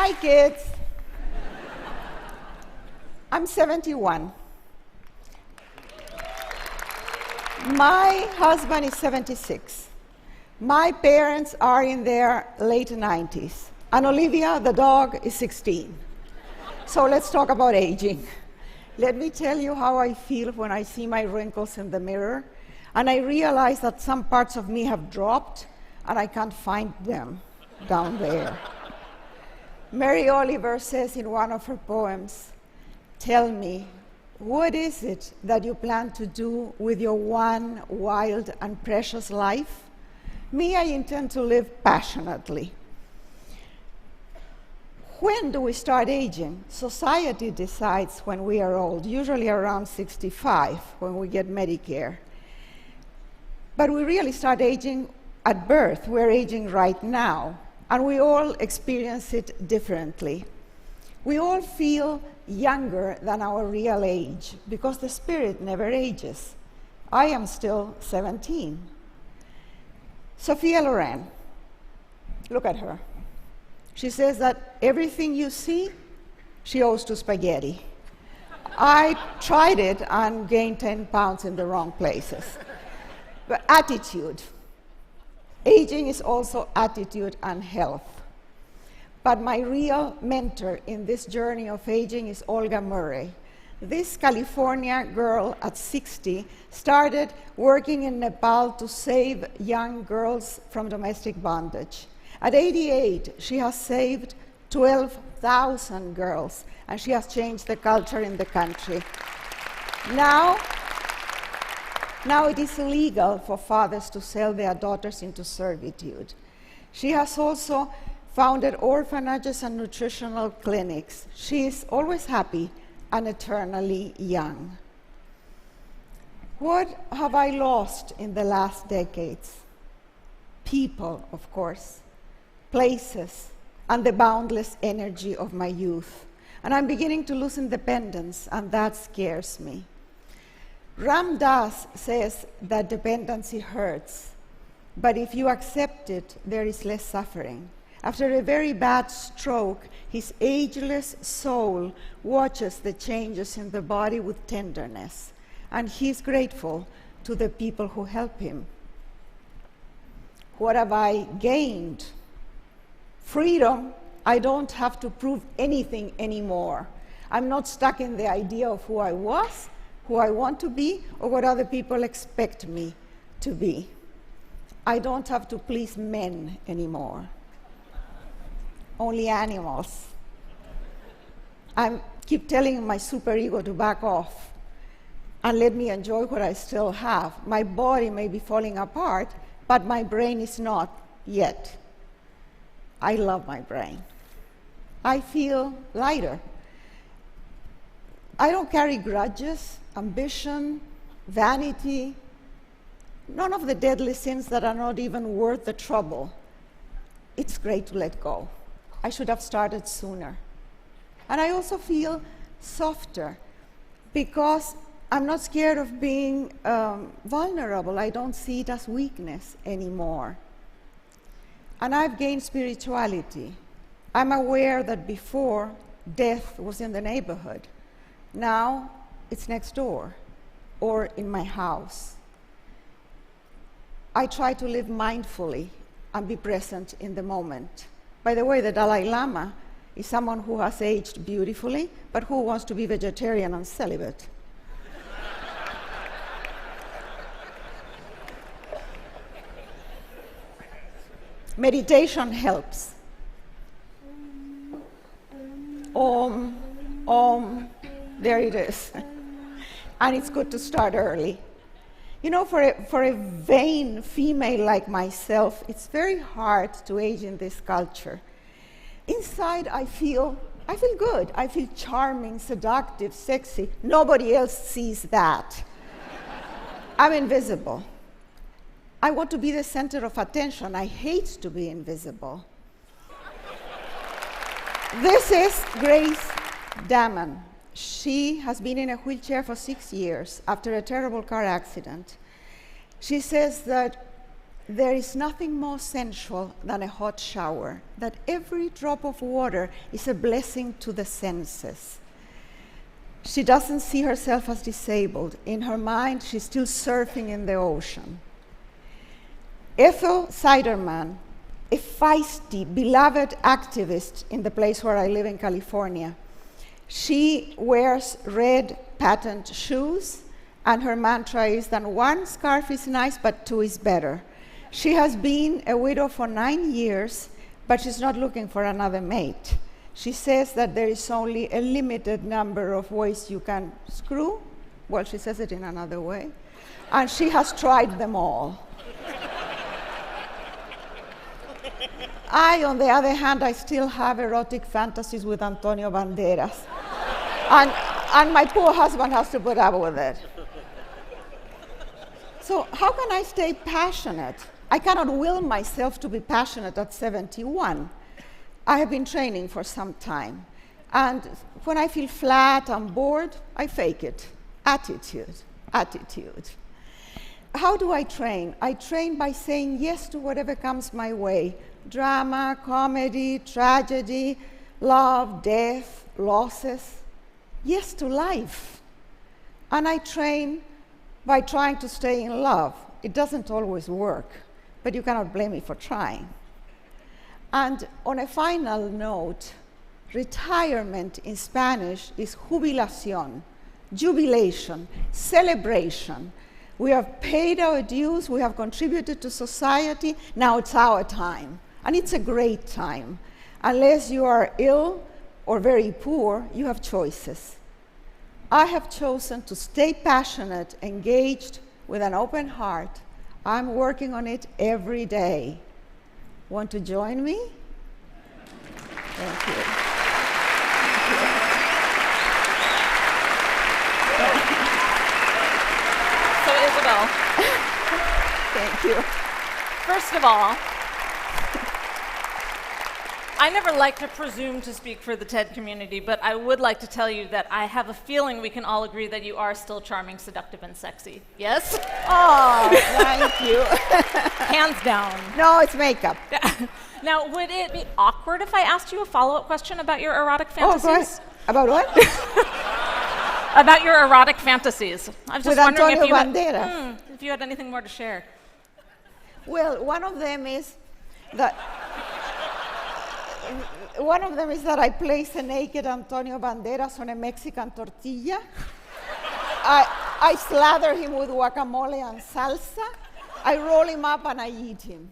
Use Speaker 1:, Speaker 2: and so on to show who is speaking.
Speaker 1: Hi, kids. I'm 71. My husband is 76. My parents are in their late 90s. And Olivia, the dog, is 16. So let's talk about aging. Let me tell you how I feel when I see my wrinkles in the mirror, and I realize that some parts of me have dropped, and I can't find them down there. Mary Oliver says in one of her poems, "Tell me, what is it that you plan to do with your one wild and precious life?" Me, I intend to live passionately. When do we start aging? Society decides when we are old, usually around 65, when we get Medicare. But we really start aging at birth. We're aging right now, and we all experience it differently. We all feel younger than our real age because the spirit never ages. I am still 17. Sophia Loren, look at her. She says that everything you see, she owes to spaghetti. I tried it and gained 10 pounds in the wrong places. But attitude. Aging is also attitude and health. But my real mentor in this journey of aging is Olga Murray. This California girl at 60 started working in Nepal to save young girls from domestic bondage. At 88, she has saved 12,000 girls, and she has changed the culture in the country. Now it is illegal for fathers to sell their daughters into servitude. She has also founded orphanages and nutritional clinics. She is always happy and eternally young. What have I lost in the last decades? People, of course, places, and the boundless energy of my youth. And I'm beginning to lose independence, and that scares me. Ram Dass says that dependency hurts, but if you accept it, there is less suffering. After a very bad stroke, his ageless soul watches the changes in the body with tenderness, and he's grateful to the people who help him. What have I gained? Freedom. I don't have to prove anything anymore. I'm not stuck in the idea of who I was, who I want to be, or what other people expect me to be. I don't have to please men anymore. Only animals. I keep telling my superego to back off and let me enjoy what I still have. My body may be falling apart, but my brain is not yet. I love my brain. I feel lighter. I don't carry grudges, ambition, vanity, none of the deadly sins that are not even worth the trouble. It's great to let go. I should have started sooner. And I also feel softer because I'm not scared of being vulnerable. I don't see it as weakness anymore. And I've gained spirituality. I'm aware that before, death was in the neighborhood. Now, it's next door or in my house. I try to live mindfully and be present in the moment. By the way, the Dalai Lama is someone who has aged beautifully, but who wants to be vegetarian and celibate. Meditation helps. Om, there it is. And it's good to start early. You know, for a vain female like myself, it's very hard to age in this culture. Inside, I feel good. I feel charming, seductive, sexy. Nobody else sees that. I'm invisible. I want to be the center of attention. I hate to be invisible. This is Grace Damon. She has been in a wheelchair for 6 years after a terrible car accident. She says that there is nothing more sensual than a hot shower, that every drop of water is a blessing to the senses. She doesn't see herself as disabled. In her mind, she's still surfing in the ocean. Ethel Siderman, a feisty, beloved activist in the place where I live in California. She wears red patent shoes, and her mantra is that 1 scarf is nice, but 2 is better. She has been a widow for 9 years, but she's not looking for another mate. She says that there is only a limited number of ways you can screw. Well, she says it in another way. And she has tried them all. I, on the other hand, I still have erotic fantasies with Antonio Banderas. And my poor husband has to put up with it. So how can I stay passionate? I cannot will myself to be passionate at 71. I have been training for some time. And when I feel flat and bored, I fake it. Attitude. How do I train? I train by saying yes to whatever comes my way. Drama, comedy, tragedy, love, death, losses. Yes to life. And I train by trying to stay in love. It doesn't always work, but you cannot blame me for trying. And on a final note, retirement in Spanish is jubilación, jubilation, celebration. We have paid our dues, we have contributed to society, now it's our time. And it's a great time. Unless you are ill or very poor, you have choices. I have chosen to stay passionate, engaged, with an open heart. I'm working on it every day. Want to join me? Thank you.
Speaker 2: So, Isabel.
Speaker 1: Thank you.
Speaker 2: First of all, I never like to presume to speak for the TED community, but I would like to tell you that I have a feeling we can all agree that you are still charming, seductive, and sexy. Yes?
Speaker 1: Oh, thank you.
Speaker 2: Hands down.
Speaker 1: No, it's makeup.
Speaker 2: Now, would it be awkward if I asked you a follow-up question about your erotic fantasies?
Speaker 1: Oh, go ahead. About what?
Speaker 2: About your erotic fantasies. I was just
Speaker 1: With
Speaker 2: wondering
Speaker 1: Antonio
Speaker 2: if you had anything more to share.
Speaker 1: Well, one of them is that I place a naked Antonio Banderas on a Mexican tortilla. I slather him with guacamole and salsa. I roll him up and I eat him.